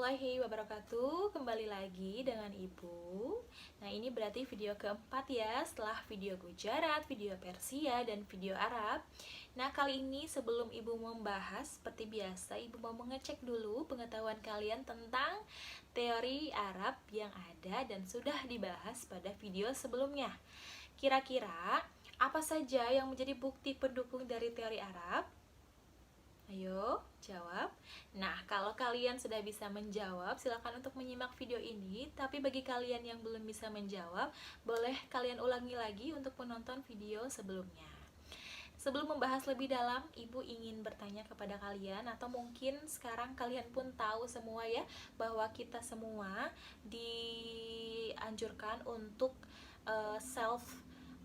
warahmatullahi wabarakatuh. Kembali lagi dengan Ibu. Nah, ini berarti video keempat ya, setelah video Gujarat, video Persia, dan video Arab. Nah, kali ini sebelum Ibu membahas, seperti biasa, Ibu mau mengecek dulu pengetahuan kalian tentang teori Arab yang ada dan sudah dibahas pada video sebelumnya. Kira-kira apa saja yang menjadi bukti pendukung dari teori Arab? Ayo, jawab. Nah, kalau kalian sudah bisa menjawab, silakan untuk menyimak video ini. Tapi bagi kalian yang belum bisa menjawab, boleh kalian ulangi lagi untuk menonton video sebelumnya. Sebelum membahas lebih dalam, Ibu ingin bertanya kepada kalian, atau mungkin sekarang kalian pun tahu semua ya, bahwa kita semua dianjurkan untuk self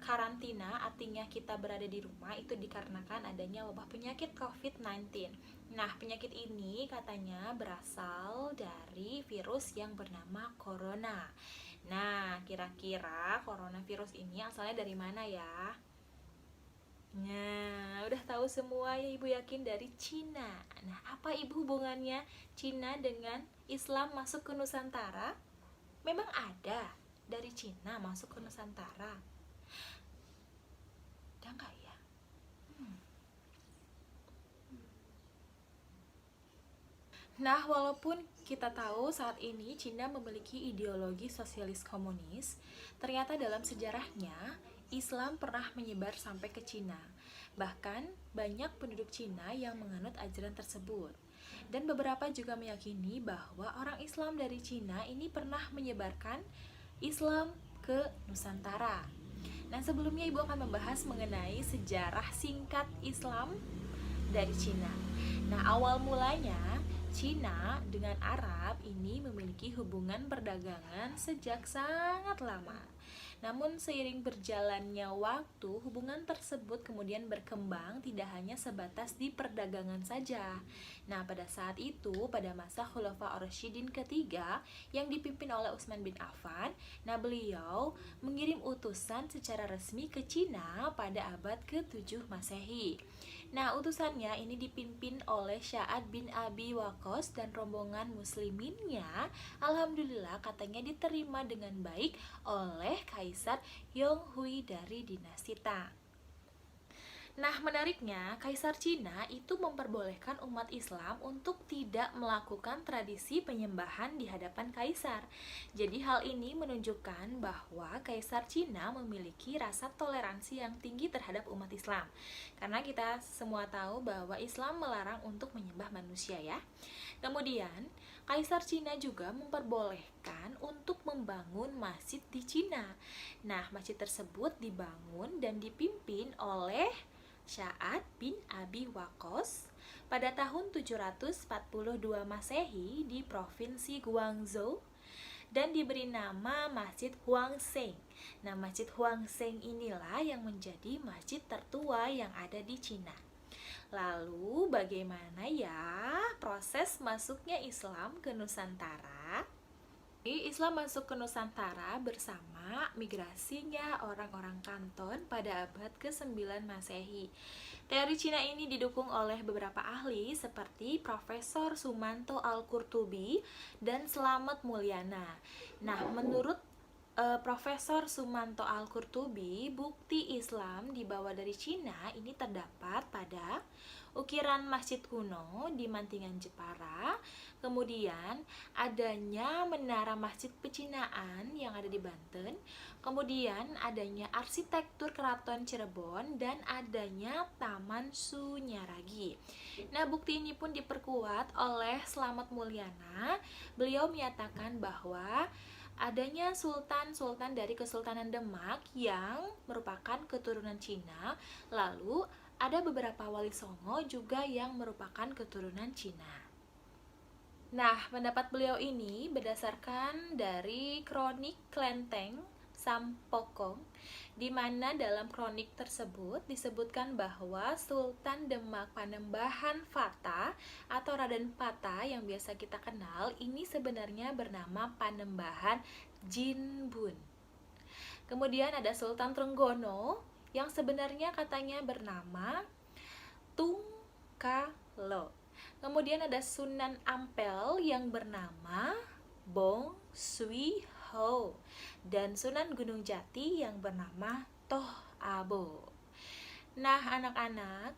karantina, artinya kita berada di rumah itu dikarenakan adanya wabah penyakit COVID-19. Nah, penyakit ini katanya berasal dari virus yang bernama corona. Nah, kira-kira coronavirus ini asalnya dari mana ya? Nah, udah tahu semua ya, Ibu yakin dari Cina. Nah, apa Ibu hubungannya Cina dengan Islam masuk ke Nusantara? Memang ada dari Cina masuk ke Nusantara. Ada nggak ya? Nah, walaupun kita tahu saat ini Cina memiliki ideologi sosialis komunis, ternyata dalam sejarahnya Islam pernah menyebar sampai ke Cina. Bahkan banyak penduduk Cina yang menganut ajaran tersebut. Dan beberapa juga meyakini bahwa orang Islam dari Cina ini pernah menyebarkan Islam ke Nusantara. Nah, sebelumnya Ibu akan membahas mengenai sejarah singkat Islam dari Cina. Nah, awal mulanya Cina dengan Arab ini memiliki hubungan perdagangan sejak sangat lama. Namun seiring berjalannya waktu, hubungan tersebut kemudian berkembang tidak hanya sebatas di perdagangan saja. Nah, pada saat itu, pada masa Khulafa ar-Rasyidin ketiga yang dipimpin oleh Utsman bin Affan, nah beliau mengirim utusan secara resmi ke Cina pada abad ke-7 Masehi. Nah, utusannya ini dipimpin oleh Sa'ad bin Abi Waqqas dan rombongan musliminnya. Alhamdulillah katanya diterima dengan baik oleh Kaisar Yonghui dari dinasti Tang. Nah, menariknya, Kaisar Cina itu memperbolehkan umat Islam untuk tidak melakukan tradisi penyembahan di hadapan Kaisar. Jadi hal ini menunjukkan bahwa Kaisar Cina memiliki rasa toleransi yang tinggi terhadap umat Islam. Karena kita semua tahu bahwa Islam melarang untuk menyembah manusia ya. Kemudian, Kaisar Cina juga memperbolehkan untuk membangun masjid di Cina. Nah, masjid tersebut dibangun dan dipimpin oleh Sa'ad bin Abi Waqqas pada tahun 742 Masehi di Provinsi Guangzhou dan diberi nama Masjid Huangseng. Nah, Masjid Huangseng inilah yang menjadi masjid tertua yang ada di Cina. Lalu, bagaimana ya proses masuknya Islam ke Nusantara? Islam masuk ke Nusantara bersama migrasinya orang-orang Kanton pada abad ke-9 Masehi. Teori Cina ini didukung oleh beberapa ahli seperti Profesor Sumanto Al-Qurtubi dan Slamet Mulyana. Nah, menurut Profesor Sumanto Al-Qurtubi, bukti Islam dibawa dari Cina ini terdapat pada ukiran masjid kuno di Mantingan Jepara, kemudian adanya menara masjid pecinaan yang ada di Banten, kemudian adanya arsitektur keraton Cirebon, dan adanya Taman Sunyaragi. Nah, bukti ini pun diperkuat oleh Slamet Mulyana. Beliau menyatakan bahwa adanya sultan-sultan dari Kesultanan Demak yang merupakan keturunan Cina, lalu ada beberapa wali songo juga yang merupakan keturunan Cina. Nah, pendapat beliau ini berdasarkan dari kronik Klenteng Sampokong, di mana dalam kronik tersebut disebutkan bahwa Sultan Demak Panembahan Fata atau Raden Fata yang biasa kita kenal ini sebenarnya bernama Panembahan Jinbun. Kemudian ada Sultan Trenggono yang sebenarnya katanya bernama Tungkalo. Kemudian kemudian ada Sunan Ampel yang bernama Bong Sui Ho, dan Sunan Gunung Jati yang bernama Toh Abo. Nah, anak-anak,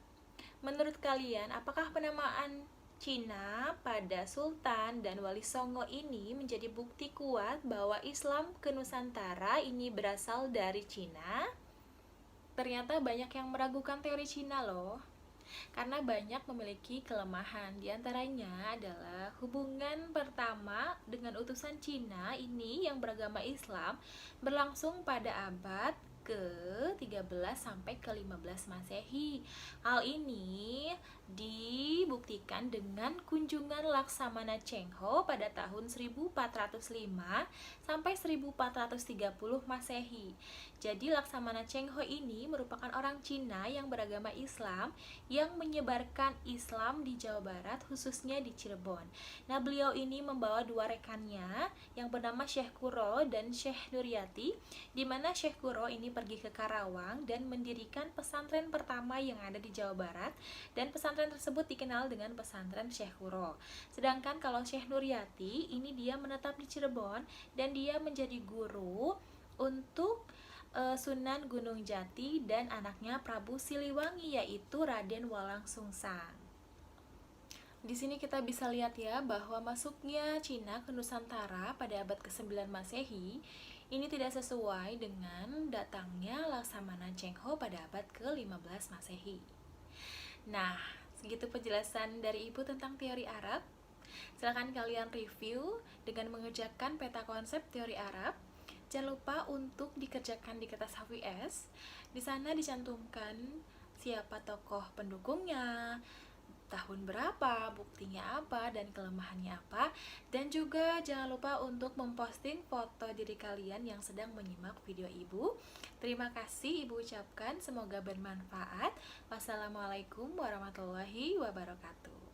menurut kalian apakah penamaan Cina pada Sultan dan Wali Songo ini menjadi bukti kuat bahwa Islam ke Nusantara ini berasal dari Cina? Ternyata banyak yang meragukan teori Cina loh, karena banyak memiliki kelemahan. Di antaranya adalah hubungan pertama dengan utusan Cina ini yang beragama Islam berlangsung pada abad ke-13 sampai ke-15 Masehi. Hal ini dibuktikan dengan kunjungan Laksamana Cheng Ho pada tahun 1405 sampai 1430 Masehi. Jadi Laksamana Cheng Ho ini merupakan orang Cina yang beragama Islam yang menyebarkan Islam di Jawa Barat, khususnya di Cirebon. Nah, beliau ini membawa dua rekannya yang bernama Syekh Kuro dan Syekh Nuryati, di mana Syekh Kuro ini pergi ke Karawang dan mendirikan pesantren pertama yang ada di Jawa Barat, dan pesantren tersebut dikenal dengan pesantren Syekh Kuro. Sedangkan kalau Syekh Nuryati ini dia menetap di Cirebon dan dia menjadi guru untuk Sunan Gunung Jati dan anaknya Prabu Siliwangi, yaitu Raden Walang Sungsang. Di sini kita bisa lihat ya bahwa masuknya Cina ke Nusantara pada abad ke-9 Masehi ini tidak sesuai dengan datangnya Laksamana Cheng Ho pada abad ke-15 Masehi. Nah, segitu penjelasan dari Ibu tentang teori Arab. Silakan kalian review dengan mengerjakan peta konsep teori Arab. Jangan lupa untuk dikerjakan di kertas HVS. Di sana dicantumkan siapa tokoh pendukungnya, tahun berapa, buktinya apa, dan kelemahannya apa. Dan juga jangan lupa untuk memposting foto diri kalian yang sedang menyimak video Ibu. Terima kasih Ibu ucapkan, semoga bermanfaat. Wassalamualaikum warahmatullahi wabarakatuh.